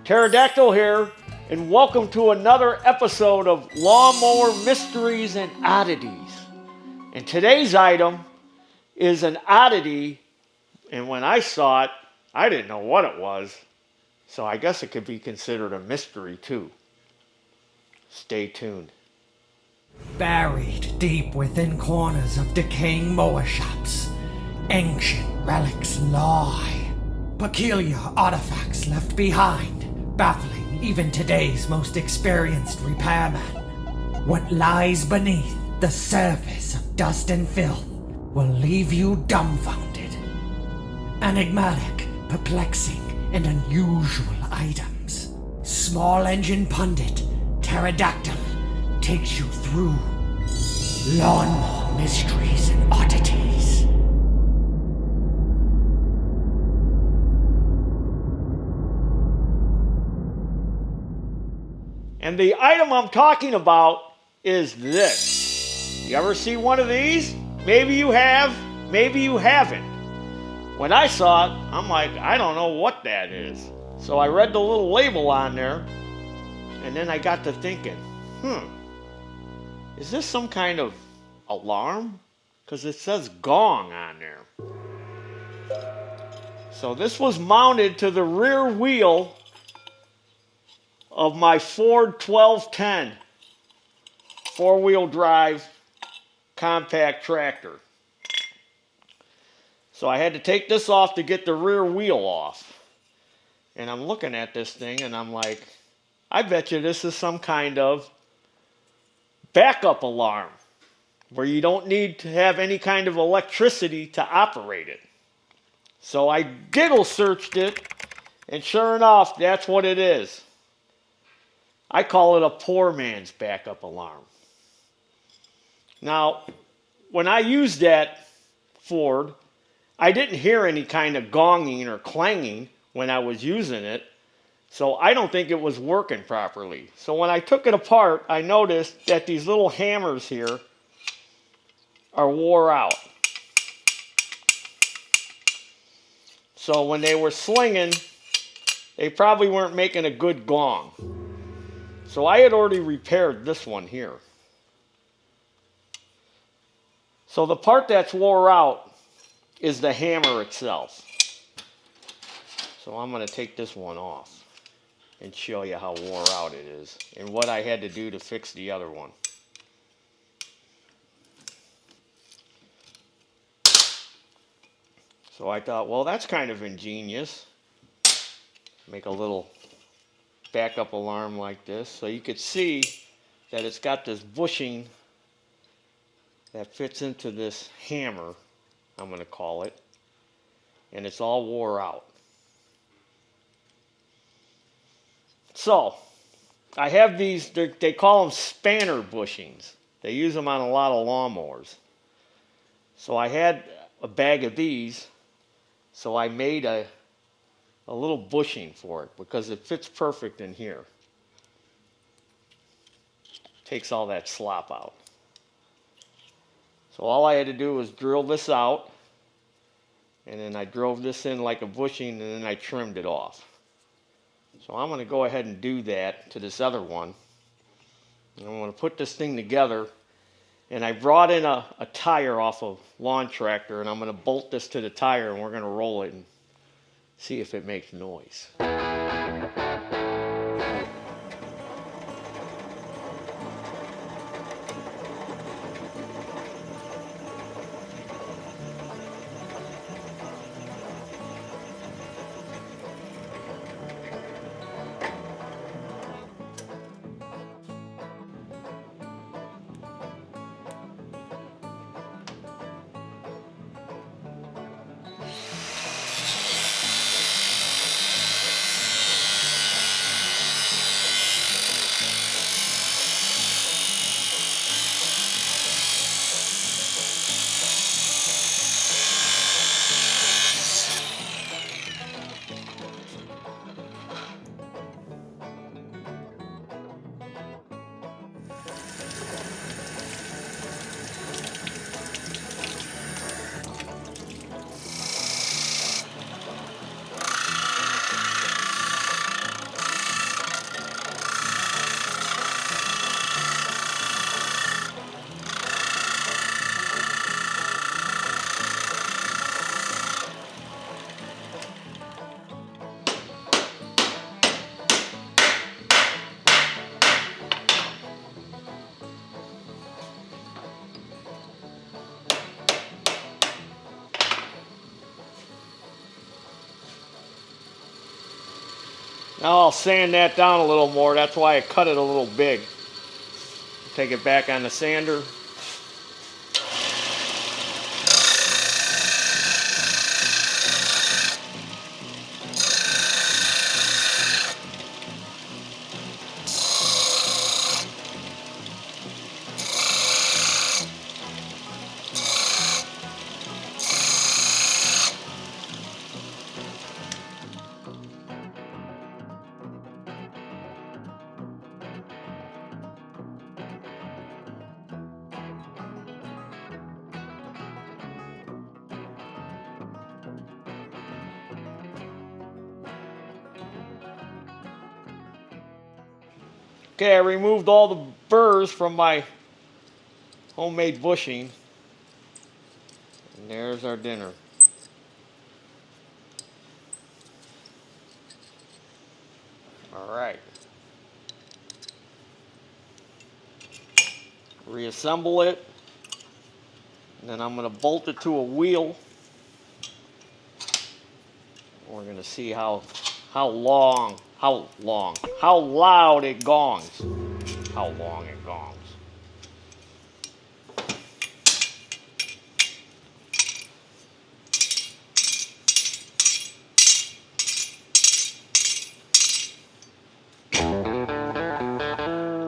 Pterodactyl here, and welcome to another episode of Mower Mysteries and Oddities. And today's item is an oddity, and when I saw it, I didn't know what it was, so I guess it could be considered a mystery too. Stay tuned. Buried deep within corners of decaying mower shops, ancient relics lie. Peculiar artifacts left behind, baffling even today's most experienced repairman. What lies beneath the surface of dust and filth will leave you dumbfounded. Enigmatic, perplexing, and unusual items. Small engine pundit Pterodactyl takes you through Mower Mysteries and Oddities. And the item I'm talking about is this. You ever see one of these? Maybe you have, maybe you haven't. When I saw it, I'm like, I don't know what that is. So I read the little label on there, and then I got to thinking, is this some kind of alarm? Because it says gong on there. So this was mounted to the rear wheel of my Ford 1210 four-wheel drive compact tractor. So I had to take this off to get the rear wheel off. And I'm looking at this thing and I'm like, I bet you this is some kind of backup alarm where you don't need to have any kind of electricity to operate it. So I Google searched it, and sure enough, that's what it is. I call it a poor man's backup alarm. Now, when I used that Ford, I didn't hear any kind of gonging or clanging when I was using it, so I don't think it was working properly. So when I took it apart, I noticed that these little hammers here are wore out. So when they were slinging, they probably weren't making a good gong. So I had already repaired this one here. So the part that's wore out is the hammer itself. So I'm going to take this one off and show you how wore out it is and what I had to do to fix the other one. So I thought, well, that's kind of ingenious. Make a little backup alarm like this. So you could see that it's got this bushing that fits into this hammer, I'm going to call it. And it's all wore out. So, I have these, they call them spanner bushings. They use them on a lot of lawnmowers. So I had a bag of these, so I made a little bushing for it because it fits perfect in here. Takes all that slop out. So all I had to do was drill this out, and then I drove this in like a bushing, and then I trimmed it off. So I'm going to go ahead and do that to this other one. And I'm going to put this thing together, and I brought in a tire off a lawn tractor, and I'm going to bolt this to the tire, and we're going to roll it and see if it makes noise. Now I'll sand that down a little more. That's why I cut it a little big. Take it back on the sander. Okay, I removed all the burrs from my homemade bushing. And there's our dinner. All right. Reassemble it. And then I'm going to bolt it to a wheel. We're going to see how loud it gongs. How long it gongs.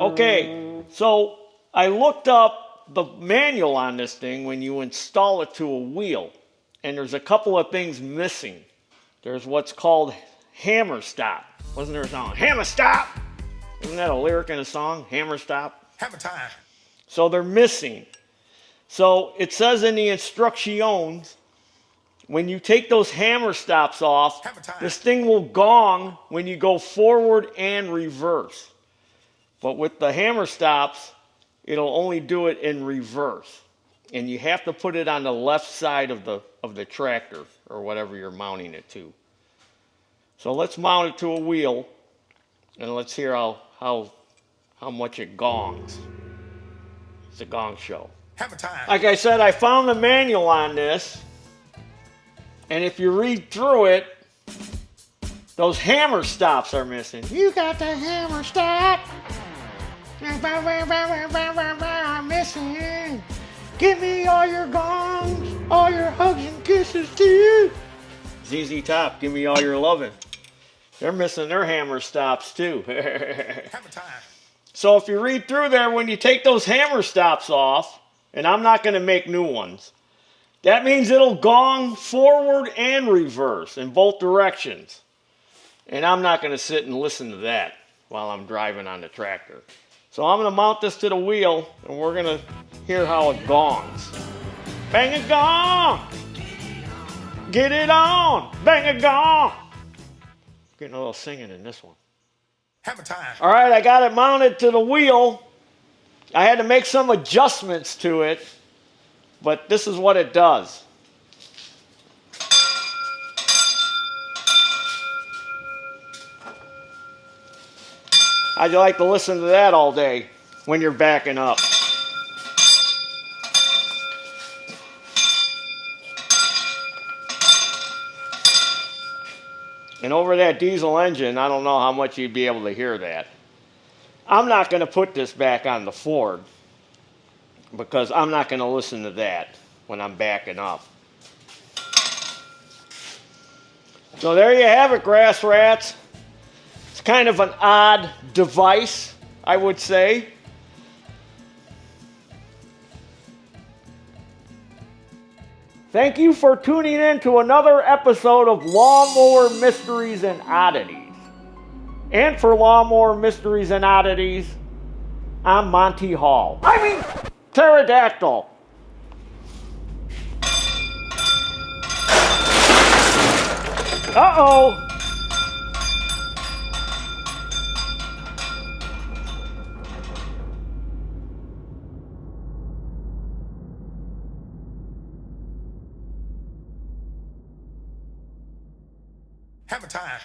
Okay, so I looked up the manual on this thing when you install it to a wheel, and there's a couple of things missing. There's what's called hammer stop. Wasn't there a song? Hammer stop! Isn't that a lyric in a song? Hammer stop? Hammer time. So they're missing. So it says in the instructions, when you take those hammer stops off, this thing will gong when you go forward and reverse. But with the hammer stops, it'll only do it in reverse. And you have to put it on the left side of the tractor or whatever you're mounting it to. So let's mount it to a wheel and let's hear how much it gongs. It's a gong show. Hammer time. Like I said, I found the manual on this, and if you read through it, those hammer stops are missing. You got the hammer stop. Missing. Give me all your gongs, all your hugs and kisses too. ZZ Top, give me all your loving. They're missing their hammer stops too. Hammer time. So if you read through there, when you take those hammer stops off, and I'm not going to make new ones, that means it'll gong forward and reverse in both directions. And I'm not going to sit and listen to that while I'm driving on the tractor. So I'm going to mount this to the wheel, and we're going to hear how it gongs. Bang a gong! Get it on! Bang a gong! Getting a little singing in this one. Hammer time. All right, I got it mounted to the wheel. I had to make some adjustments to it, but this is what it does. How'd you like to listen to that all day when you're backing up? And over that diesel engine, I don't know how much you'd be able to hear that. I'm not going to put this back on the Ford because I'm not going to listen to that when I'm backing up. So there you have it, grass rats. It's kind of an odd device, I would say. Thank you for tuning in to another episode of Lawnmower Mysteries and Oddities. And for Lawnmower Mysteries and Oddities, I'm Monty Hall. Pterodactyl. Uh-oh. Hammer time.